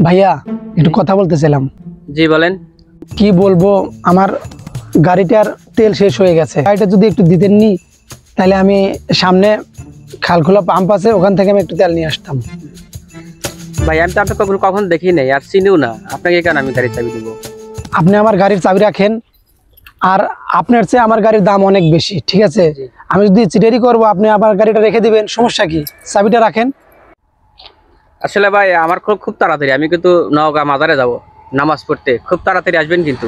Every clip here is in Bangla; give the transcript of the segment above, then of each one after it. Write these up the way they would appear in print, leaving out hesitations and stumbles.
ভাইয়া একটু কথা বলতেছিলাম। জি বলেন। কি বলবো, আমার গাড়িটার তেল শেষ হয়ে গেছে। গাড়িটা যদি একটু দিতেন নি, তাহলে আমি সামনে খালখোলা পাম্প আছে, ওখান থেকে আমি একটু তেল নিয়ে আসতাম। ভাই আমি তো আপনাকে কখন দেখি নাই আর চিনিও না, আপনাকে কেন আমি গাড়ির চাবি দিব? আপনি আমার গাড়ির চাবি রাখেন, আর আপনার চেয়ে আমার গাড়ির দাম অনেক বেশি, ঠিক আছে? আমি যদি চিটারি করবো, আপনি আমার গাড়িটা রেখে দিবেন, সমস্যা কি? চাবিটা রাখেন। আসলে ভাই আমার খুব তাড়াতাড়ি, আমি কিন্তু নওগাঁ মাজারে যাব নামাজ পড়তে, খুব তাড়াতাড়ি আসবেন কিন্তু।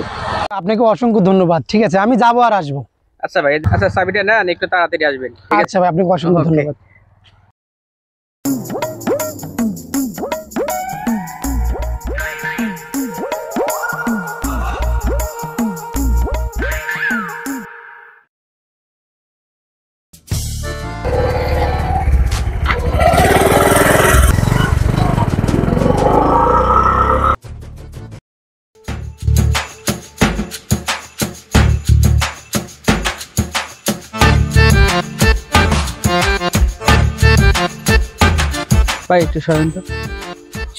আপনাকে অসংখ্য ধন্যবাদ, ঠিক আছে? আমি যাবো আর আসবো। আচ্ছা ভাই, আচ্ছা চাবিটা নেন, একটু তাড়াতাড়ি আসবেন। আচ্ছা ভাই, আপনাকে অসংখ্য ধন্যবাদ। ভাই একটু সরেন তো।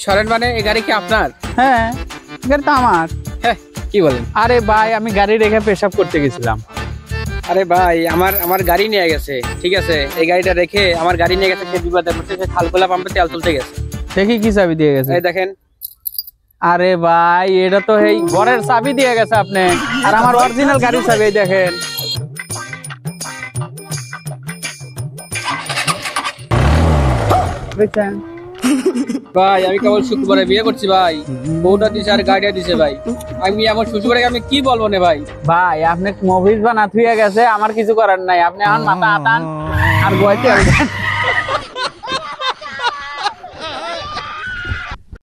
সরেন মানে এই গাড়ি কি আপনার? হ্যাঁ, গাড়ি তো আমার। হ্যাঁ, কি বলেন? আরে ভাই, আমি গাড়ি রেখে পেশাব করতে গেছিলাম। আরে ভাই আমার গাড়ি নিয়ে গেছে, ঠিক আছে? এই গাড়িটা রেখে আমার গাড়ি নিয়ে গেছে, সে বিপদে পড়ছে, সে খালখোলা পাম্পে তেল তুলতে গেছে। দেখি কি চাবি দিয়ে গেছে। এই দেখেন। আরে ভাই, এটা তো এই ঘরের চাবি দিয়ে গেছে আপনি, আর আমার অরিজিনাল গাড়ির চাবি এই দেখেন। বুঝছেন ভাই আমি কেবল শুক্রবারে বিয়ে করছি ভাই, বউটা দিছে আর গাড়িটা দিছে ভাই। আমি আমার শ্বশুরবাড়িকে আমি কি বলবো না ভাই? ভাই, আপনি মফিজ বানা থুয়ে গেছে, আমার কিছু করার নাই। আপনি আমার মাথা আতান আর গোয়াইতে